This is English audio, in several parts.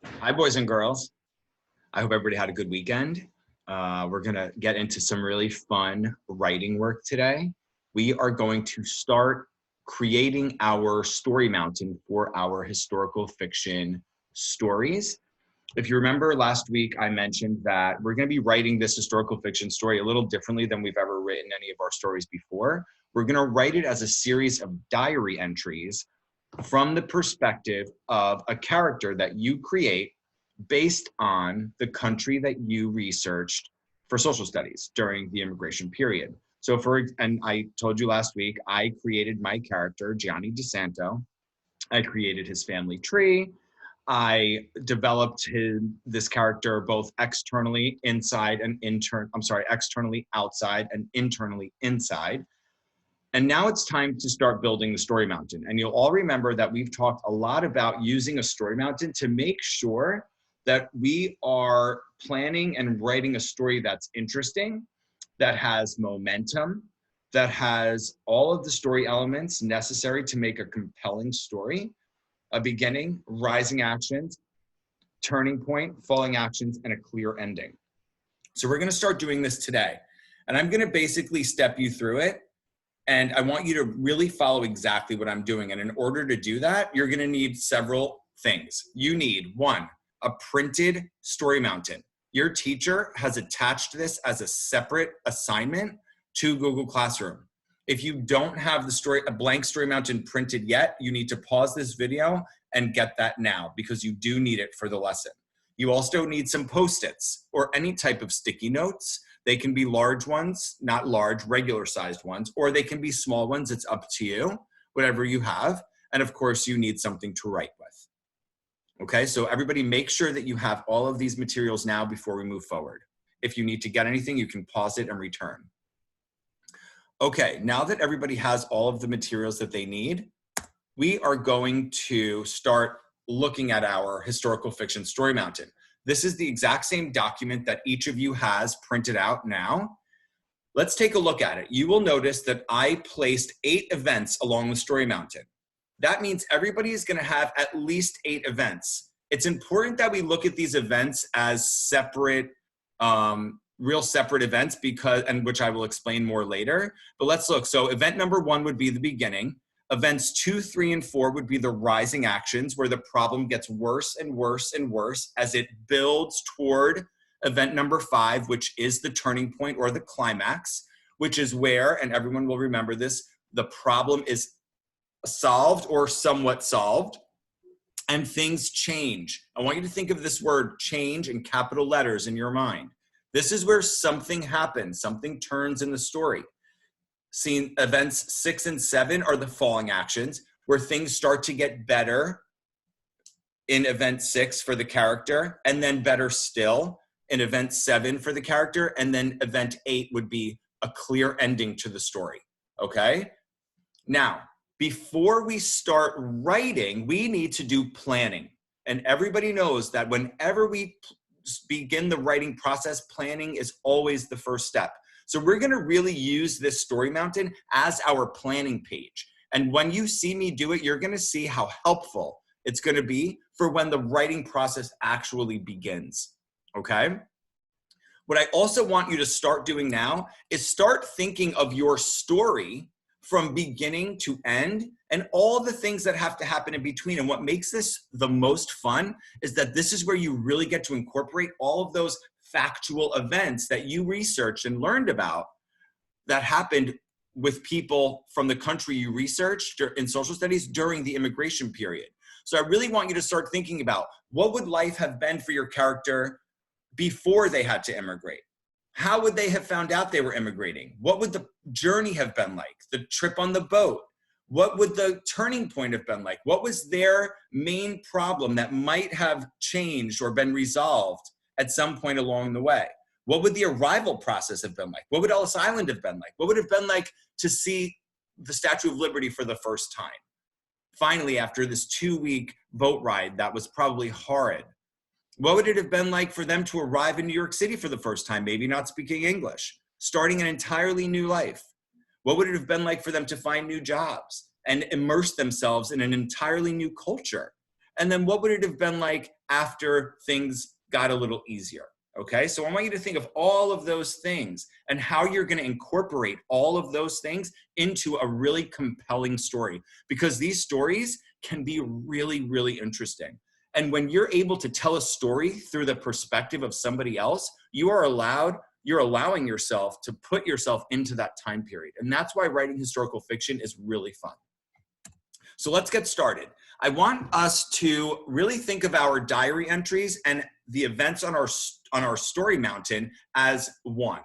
Hi, boys and girls. I hope everybody had a good weekend. We're going to get into some really fun writing work today. We are going to start creating our story mountain for our historical fiction stories. If you remember last week, I mentioned that we're going to be writing this historical fiction story a little differently than we've ever written any of our stories before. We're going to write it as a series of diary entries from the perspective of a character that you create based on the country that you researched for social studies during the immigration period. And I told you last week, I created my character, Gianni DeSanto. I created his family tree. I developed this character both externally outside and internally inside. And now it's time to start building the story mountain. And you'll all remember that we've talked a lot about using a story mountain to make sure that we are planning and writing a story that's interesting, that has momentum, that has all of the story elements necessary to make a compelling story: a beginning, rising actions, turning point, falling actions, and a clear ending. So we're going to start doing this today. And I'm going to basically step you through it. And I want you to really follow exactly what I'm doing. And in order to do that, you're going to need several things. You need, one, a printed story mountain. Your teacher has attached this as a separate assignment to Google Classroom. If you don't have a blank story mountain printed yet, you need to pause this video and get that now, because you do need it for the lesson. You also need some Post-its or any type of sticky notes. They can be large ones, not large, regular sized ones, or they can be small ones. It's up to you, whatever you have. And of course, you need something to write with. Okay, so everybody make sure that you have all of these materials now before we move forward. If you need to get anything, you can pause it and return. Okay, now that everybody has all of the materials that they need, we are going to start looking at our historical fiction story mountain. This is the exact same document that each of you has printed out now. Let's take a look at it. You will notice that I placed 8 events along the story mountain. That means everybody is going to have at least 8 events. It's important that we look at these events as separate, real separate events, which I will explain more later. But let's look. So event number 1 would be the beginning. Events 2, 3, and 4 would be the rising actions, where the problem gets worse and worse and worse as it builds toward event number 5, which is the turning point or the climax, which is where, and everyone will remember this, the problem is solved or somewhat solved, and things change. I want you to think of this word change in capital letters in your mind. This is where something happens, something turns in the story. Scene events 6 and 7 are the falling actions, where things start to get better in event 6 for the character, and then better still in event 7 for the character, and then event 8 would be a clear ending to the story. Okay? Now, before we start writing, we need to do planning. And everybody knows that whenever we begin the writing process, planning is always the first step. So we're going to really use this story mountain as our planning page. And when you see me do it, you're going to see how helpful it's going to be for when the writing process actually begins. Okay? What I also want you to start doing now is start thinking of your story from beginning to end and all the things that have to happen in between. And what makes this the most fun is that this is where you really get to incorporate all of those factual events that you researched and learned about that happened with people from the country you researched in social studies during the immigration period. So I really want you to start thinking about, what would life have been for your character before they had to immigrate? How would they have found out they were immigrating? What would the journey have been like? The trip on the boat? What would the turning point have been like? What was their main problem that might have changed or been resolved at some point along the way? What would the arrival process have been like? What would Ellis Island have been like? What would it have been like to see the Statue of Liberty for the first time? Finally, after this 2-week boat ride that was probably horrid, what would it have been like for them to arrive in New York City for the first time, maybe not speaking English, starting an entirely new life? What would it have been like for them to find new jobs and immerse themselves in an entirely new culture? And then what would it have been like after things got a little easier. Okay, so I want you to think of all of those things and how you're going to incorporate all of those things into a really compelling story, because these stories can be really, really interesting. And when you're able to tell a story through the perspective of somebody else, you're allowing yourself to put yourself into that time period. And that's why writing historical fiction is really fun. So let's get started. I want us to really think of our diary entries and the events on our story mountain as one.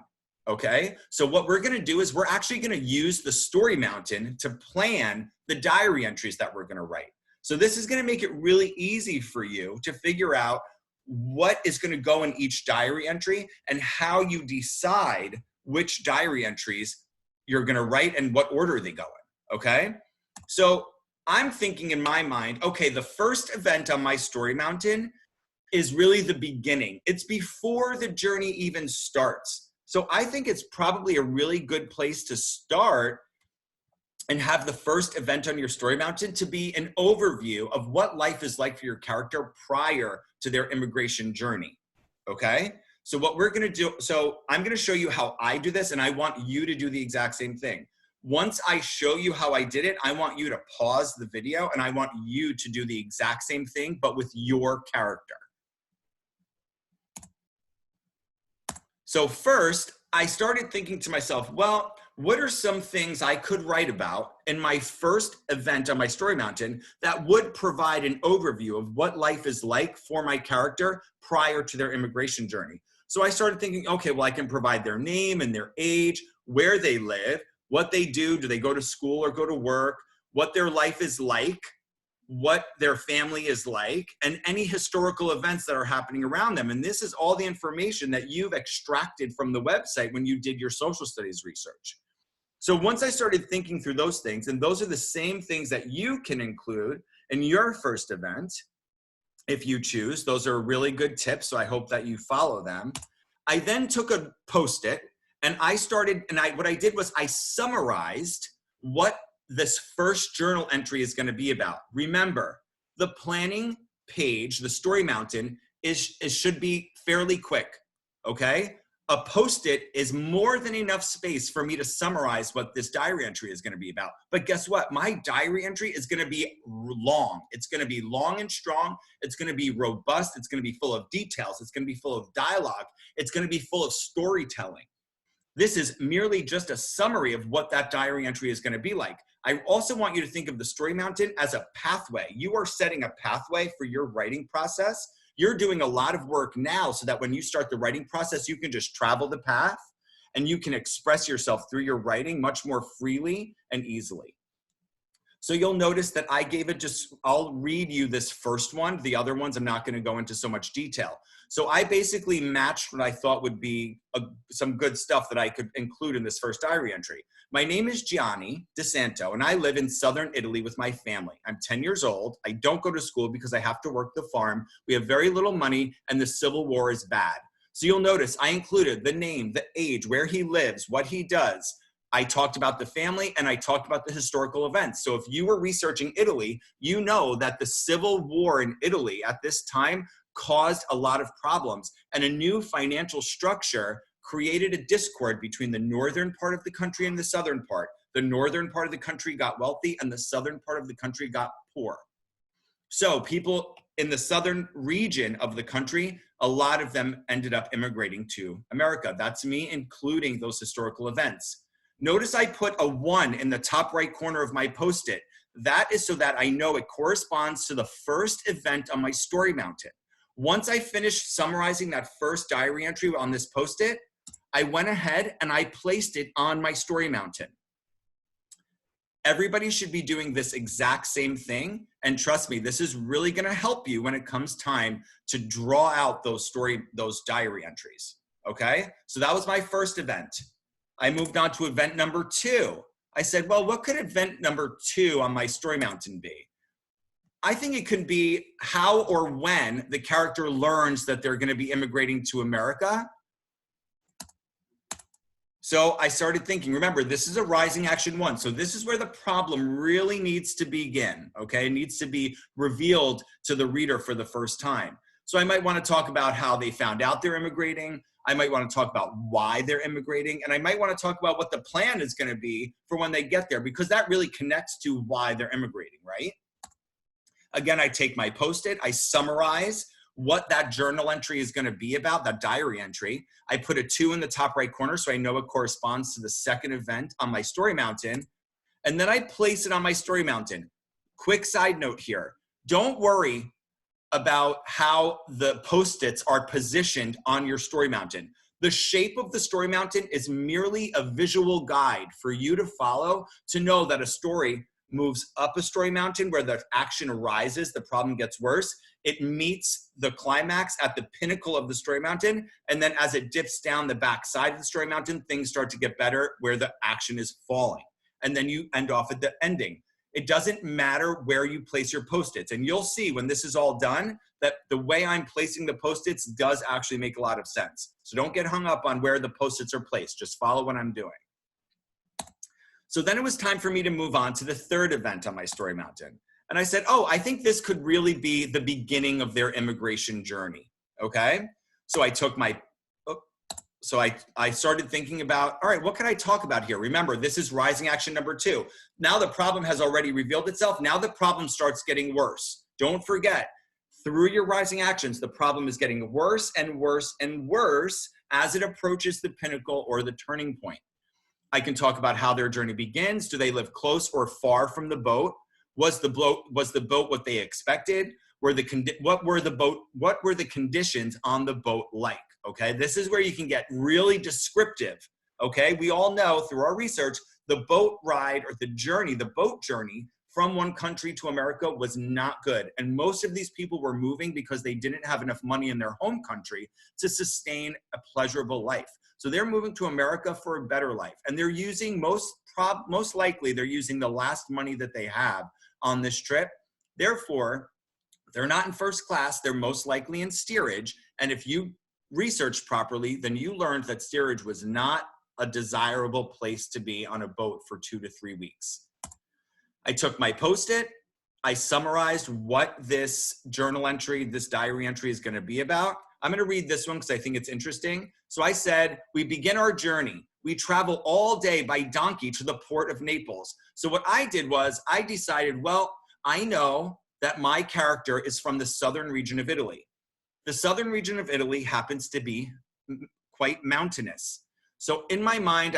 Okay, so what we're going to do is we're actually going to use the story mountain to plan the diary entries that we're going to write. So this is going to make it really easy for you to figure out what is going to go in each diary entry and how you decide which diary entries you're going to write and what order they go in. Okay, so I'm thinking in my mind, okay, the first event on my story mountain is really the beginning. It's before the journey even starts. So I think it's probably a really good place to start and have the first event on your story mountain to be an overview of what life is like for your character prior to their immigration journey. Okay? So what we're going to do, so I'm going to show you how I do this, and I want you to do the exact same thing. Once I show you how I did it, I want you to pause the video and I want you to do the exact same thing, but with your character. So first, I started thinking to myself, well, what are some things I could write about in my first event on my story mountain that would provide an overview of what life is like for my character prior to their immigration journey? So I started thinking, okay, well, I can provide their name and their age, where they live, what they do they go to school or go to work, what their life is like, what their family is like, and any historical events that are happening around them. And this is all the information that you've extracted from the website when you did your social studies research. So once I started thinking through those things, and those are the same things that you can include in your first event, if you choose, those are really good tips, so I hope that you follow them. I then took a Post-it, and what I did was I summarized what this first journal entry is going to be about. Remember, the planning page, the story mountain, should be fairly quick, okay? A Post-it is more than enough space for me to summarize what this diary entry is going to be about. But guess what? My diary entry is going to be long. It's going to be long and strong. It's going to be robust. It's going to be full of details. It's going to be full of dialogue. It's going to be full of storytelling. This is merely just a summary of what that diary entry is going to be like. I also want you to think of the story mountain as a pathway. You are setting a pathway for your writing process. You're doing a lot of work now so that when you start the writing process, you can just travel the path and you can express yourself through your writing much more freely and easily. So you'll notice that I gave it I'll read you this first one. The other ones, I'm not going to go into so much detail. So I basically matched what I thought would be some good stuff that I could include in this first diary entry. My name is Gianni DeSanto, and I live in southern Italy with my family. I'm 10 years old. I don't go to school because I have to work the farm. We have very little money, and the Civil War is bad. So you'll notice I included the name, the age, where he lives, what he does. I talked about the family, and I talked about the historical events. So if you were researching Italy, you know that the Civil War in Italy at this time caused a lot of problems, and a new financial structure created a discord between the northern part of the country and the southern part. The northern part of the country got wealthy, and the southern part of the country got poor. So people in the southern region of the country, a lot of them ended up immigrating to America. That's me including those historical events. Notice I put a 1 in the top right corner of my Post-it. That is so that I know it corresponds to the first event on my story mountain. Once I finished summarizing that first diary entry on this Post-it, I went ahead and I placed it on my story mountain. Everybody should be doing this exact same thing. And trust me, this is really going to help you when it comes time to draw out those diary entries. Okay? So that was my first event. I moved on to event number 2. I said, well, what could event number 2 on my story mountain be? I think it could be how or when the character learns that they're going to be immigrating to America. So I started thinking, remember, this is a rising action 1. So this is where the problem really needs to begin, okay? It needs to be revealed to the reader for the first time. So I might want to talk about how they found out they're immigrating. I might want to talk about why they're immigrating. And I might want to talk about what the plan is going to be for when they get there, because that really connects to why they're immigrating, right? Again, I take my Post-it, I summarize what that journal entry is going to be about, that diary entry. I put a 2 in the top right corner so I know it corresponds to the second event on my story mountain. And then I place it on my story mountain. Quick side note here. Don't worry about how the Post-its are positioned on your story mountain. The shape of the story mountain is merely a visual guide for you to follow to know that a story moves up a story mountain where the action arises, the problem gets worse. It meets the climax at the pinnacle of the story mountain. And then as it dips down the back side of the story mountain, things start to get better where the action is falling. And then you end off at the ending. It doesn't matter where you place your Post-its. And you'll see when this is all done that the way I'm placing the Post-its does actually make a lot of sense. So don't get hung up on where the Post-its are placed. Just follow what I'm doing. So then it was time for me to move on to the third event on my story mountain. And I said, oh, I think this could really be the beginning of their immigration journey, okay? So I took my, I started thinking about, all right, what can I talk about here? Remember, this is rising action number 2. Now the problem has already revealed itself. Now the problem starts getting worse. Don't forget, through your rising actions, the problem is getting worse and worse and worse as it approaches the pinnacle or the turning point. I can talk about how their journey begins. Do they live close or far from the boat? Was the boat what they expected? What were the conditions on the boat like? Okay, this is where you can get really descriptive. Okay, we all know through our research, the boat ride or the boat journey from one country to America was not good. And most of these people were moving because they didn't have enough money in their home country to sustain a pleasurable life. So they're moving to America for a better life. And they're using, most likely, they're using the last money that they have on this trip. Therefore, they're not in first class, they're most likely in steerage. And if you researched properly, then you learned that steerage was not a desirable place to be on a boat for 2 to 3 weeks. I took my Post-it, I summarized what this journal entry, this diary entry is going to be about. I'm going to read this one because I think it's interesting. So I said, we begin our journey. We travel all day by donkey to the port of Naples. So what I did was I decided, well, I know that my character is from the southern region of Italy. The southern region of Italy happens to be quite mountainous. So in my mind,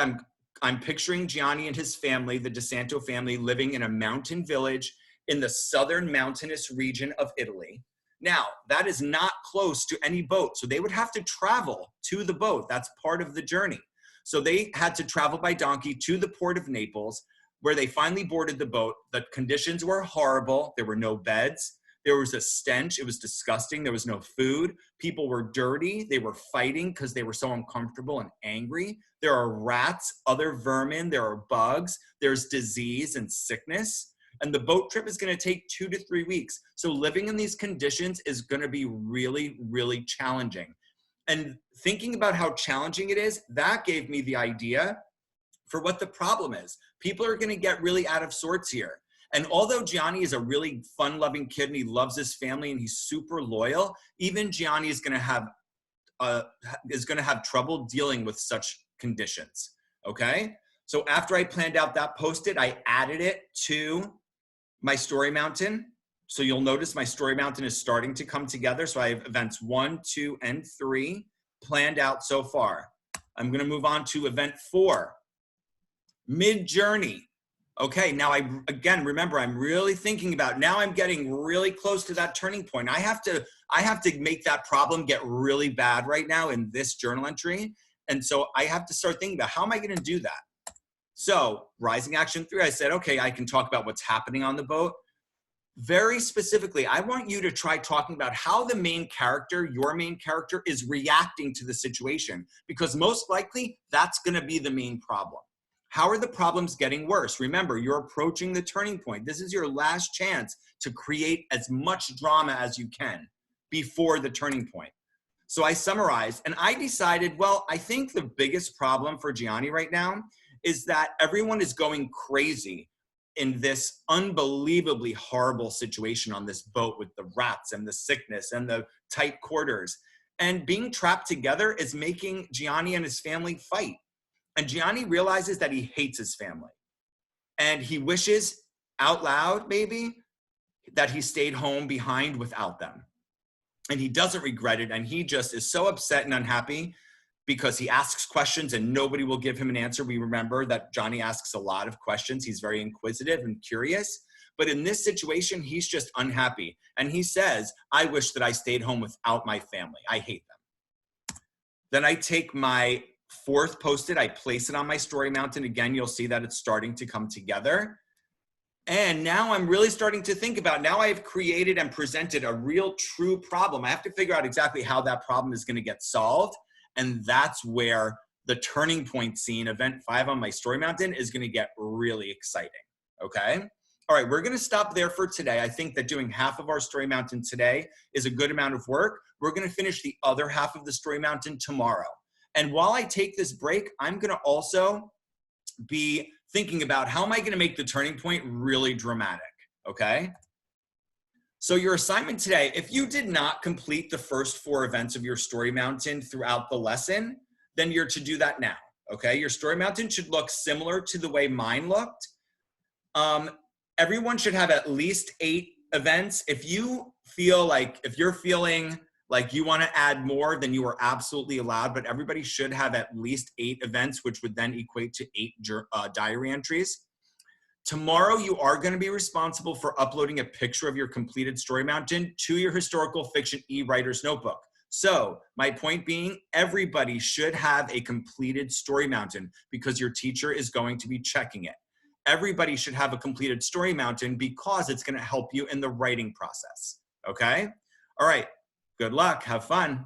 I'm picturing Gianni and his family, the DeSanto family, living in a mountain village in the southern mountainous region of Italy. Now, that is not close to any boat, so they would have to travel to the boat. That's part of the journey. So they had to travel by donkey to the port of Naples, where they finally boarded the boat. The conditions were horrible. There were no beds. There was a stench. It was disgusting. There was no food. People were dirty. They were fighting because they were so uncomfortable and angry. There are rats, other vermin. There are bugs. There's disease and sickness. And the boat trip is going to take 2 to 3 weeks. So living in these conditions is going to be really, really challenging. And thinking about how challenging it is, that gave me the idea for what the problem is. People are going to get really out of sorts here. And although Gianni is a really fun-loving kid and he loves his family and he's super loyal, even Gianni is going to have trouble dealing with such conditions. Okay? So after I planned out that Post-it, I added it to my story mountain. So you'll notice my story mountain is starting to come together. So I have events 1, 2, and 3 planned out so far. I'm going to move on to event 4, mid-journey. Okay, now again, remember, I'm really thinking about, now I'm getting really close to that turning point. I have to make that problem get really bad right now in this journal entry. And so I have to start thinking about, how am I going to do that? So rising action 3, I said, okay, I can talk about what's happening on the boat. Very specifically, I want you to try talking about how the main character, your main character, is reacting to the situation, because most likely that's going to be the main problem. How are the problems getting worse? Remember, you're approaching the turning point. This is your last chance to create as much drama as you can before the turning point. So I summarized and I decided, well, I think the biggest problem for Gianni right now is that everyone is going crazy in this unbelievably horrible situation on this boat with the rats and the sickness and the tight quarters. And being trapped together is making Gianni and his family fight. And Gianni realizes that he hates his family. And he wishes out loud, maybe, that he stayed home behind without them. And he doesn't regret it. And he just is so upset and unhappy because he asks questions and nobody will give him an answer. We remember that Johnny asks a lot of questions. He's very inquisitive and curious. But in this situation, he's just unhappy. And he says, I wish that I stayed home without my family. I hate them. Then I take my fourth Post-it, I place it on my story mountain. Again, you'll see that it's starting to come together. And now I'm really starting to think about, now I've created and presented a real true problem. I have to figure out exactly how that problem is going to get solved. And that's where the turning point scene, event 5 on my story mountain, is going to get really exciting. Okay? All right, we're going to stop there for today. I think that doing half of our story mountain today is a good amount of work. We're going to finish the other half of the story mountain tomorrow. And while I take this break, I'm going to also be thinking about how am I going to make the turning point really dramatic, okay? So your assignment today, if you did not complete the first 4 events of your story mountain throughout the lesson, then you're to do that now, okay? Your story mountain should look similar to the way mine looked. Everyone should have at least 8 events. If you feel like, if you're feeling like you want to add more, then you are absolutely allowed, but everybody should have at least 8 events, which would then equate to 8 diary entries. Tomorrow, you are going to be responsible for uploading a picture of your completed story mountain to your historical fiction e-writer's notebook. So my point being, everybody should have a completed story mountain because your teacher is going to be checking it. Everybody should have a completed story mountain because it's going to help you in the writing process. Okay? All right. Good luck. Have fun.